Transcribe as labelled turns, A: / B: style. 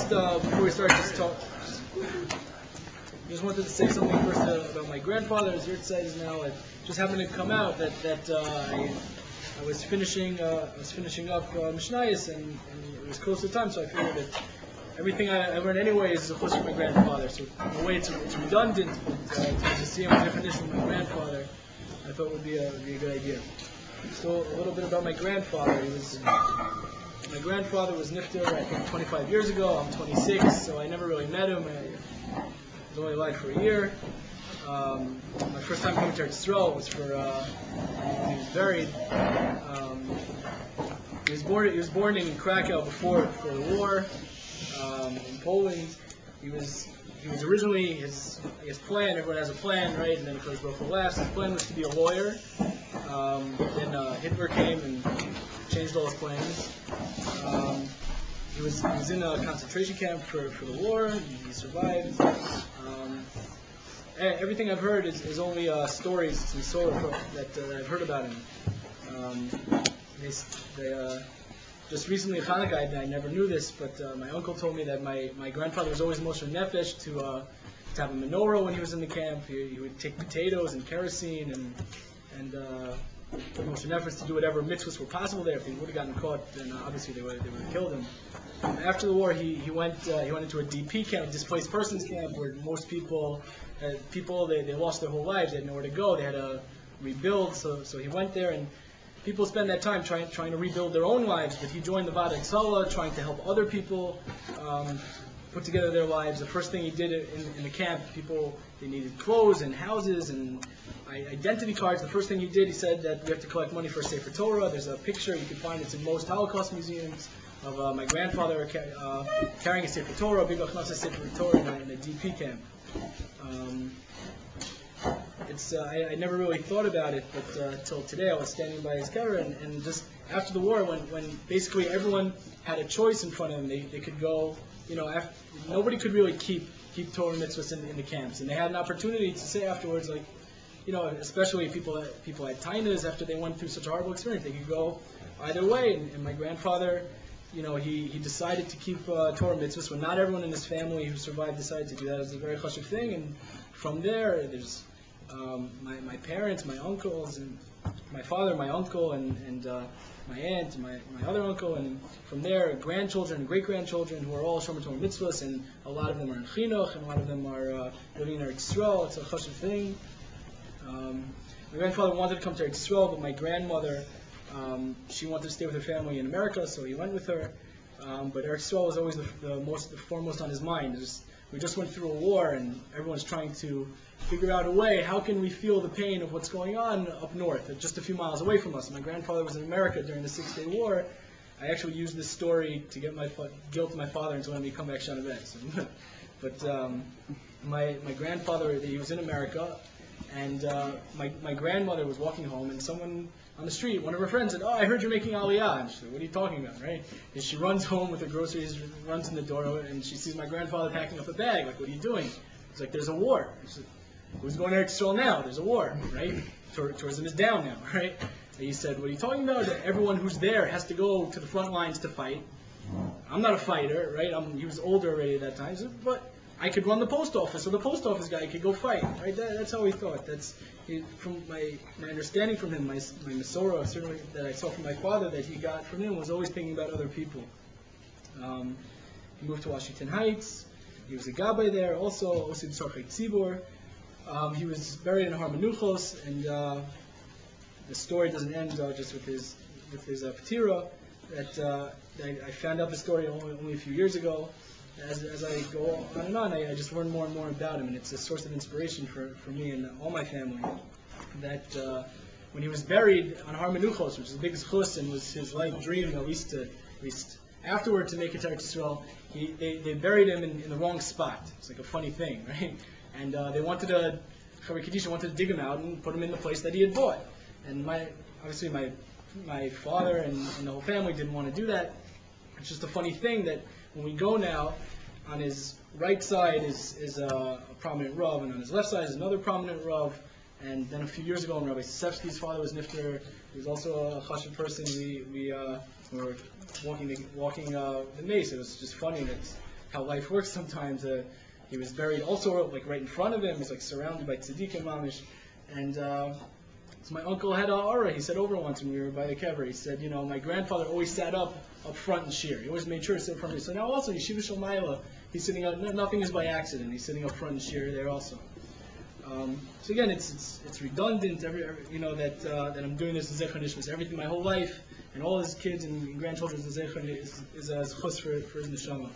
A: before we start this talk, just wanted to say something first about my grandfather. His yartzeit is now. It just happened to come out that I was finishing up Mishnayos, and it was close to time, so I figured that everything I learned anyway is close to my grandfather. So in a way, it's redundant, but to see him definition of my grandfather, I thought would be a good idea. So a little bit about my grandfather. My grandfather was nifter, I think, 25 years ago. I'm 26, so I never really met him. I was only alive for a year. My first time coming to Eretz Yisrael was for when he was buried. He was born in Krakow before the war in Poland. He was originally his plan. Everyone has a plan, right? And then of course, Baruch laughs. His plan was to be a lawyer. Then Hitler came and changed all his plans. He was in a concentration camp for the war. He survived. Everything I've heard is only stories, some sort that I've heard about him. Just recently, Hanukkah, I never knew this, but my uncle told me that my grandfather was always Moshe Nefesh to have a menorah when he was in the camp. He would take potatoes and kerosene and Moshe Nefesh to do whatever mitzvahs were possible there. If he would have gotten caught, then obviously they would have killed him. After the war, he went into a DP camp, displaced persons camp, where most people they lost their whole lives. They had nowhere to go. They had to rebuild. So he went there, and people spend that time trying to rebuild their own lives. But he joined the Vada Tzala, trying to help other people put together their lives. The first thing he did in the camp, they needed clothes and houses and identity cards. The first thing he did, he said that we have to collect money for Sefer Torah. There's a picture you can find. It's in most Holocaust museums of my grandfather carrying a Sefer Torah, a big Achnasa Sefer Torah in a DP camp. I never really thought about it, but till today I was standing by his kever, and just after the war, when basically everyone had a choice in front of them, they could go, nobody could really keep Torah mitzvahs in the camps, and they had an opportunity to say afterwards, like, especially people had tainas after they went through such a horrible experience, they could go either way, and my grandfather, he decided to keep Torah mitzvahs when not everyone in his family who survived decided to do that. It was a very chashuv thing, and from there, there's my parents, my uncles, and my father, my uncle, and my aunt, and my other uncle, and from there, grandchildren and great-grandchildren who are all Shomer Torah mitzvahs, and a lot of them are in chinuch, and a lot of them are living in Eretz Yisrael. It's a chashuv thing. My grandfather wanted to come to Eretz Yisrael, but my grandmother, she wanted to stay with her family in America, so he went with her. But Eretz Yisrael was always the foremost on his mind. We just went through a war, and everyone's trying to figure out a way, how can we feel the pain of what's going on up north, just a few miles away from us. My grandfather was in America during the Six-Day War. I actually used this story to get guilt my father into letting me come back Shana Bet. But my grandfather, he was in America, and my grandmother was walking home, and someone on the street, one of her friends said, "Oh, I heard you're making Aliyah." And she said, "What are you talking about, right?" And she runs home with her groceries, runs in the door, and she sees my grandfather packing up a bag. Like, "What are you doing?" He's like, "There's a war." She said, "Who's going to Eretz Yisrael now? There's a war, right? Tourism is down now, right?" And he said, "What are you talking about? Everyone who's there has to go to the front lines to fight. I'm not a fighter, right? He was older already at that time. He said, but I could run the post office, or the post office guy could go fight, right?" That's how he thought. From my understanding from him, my Masorah, certainly that I saw from my father, that he got from him, was always thinking about other people. He moved to Washington Heights. He was a gabbai there, also Osid Sarchei Tzibor. He was buried in Har Menuchos, and the story doesn't end just with his patira. That I found out the story only a few years ago. As I go on and on, I just learn more and more about him, and it's a source of inspiration for me and all my family. That when he was buried on Har Menuchos, which is the biggest chus and was his life dream, at least afterward to make it to Eretz Yisrael, they buried him in the wrong spot. It's like a funny thing, right? And they wanted to dig him out and put him in the place that he had bought. And obviously my father and the whole family didn't want to do that. It's just a funny thing that when we go now, on his right side is a prominent Rav, and on his left side is another prominent Rav. And then a few years ago, when Rabbi Sisevsky's father was nifter, he was also a chashuv person. We were walking the mace. It was just funny that how life works sometimes. He was buried also like right in front of him. He's like surrounded by tzaddikim mamish, and so my uncle had a aura. He said over once when we were by the kever. He said, my grandfather always sat up front in shir. He always made sure to sit up front. So now also Yeshiva Shalmayla, he's sitting up. Nothing is by accident. He's sitting up front in shir there also. So again, it's redundant. That I'm doing this in Zechon Nishmas. Everything, my whole life, and all his kids and grandchildren is a chus for his neshama.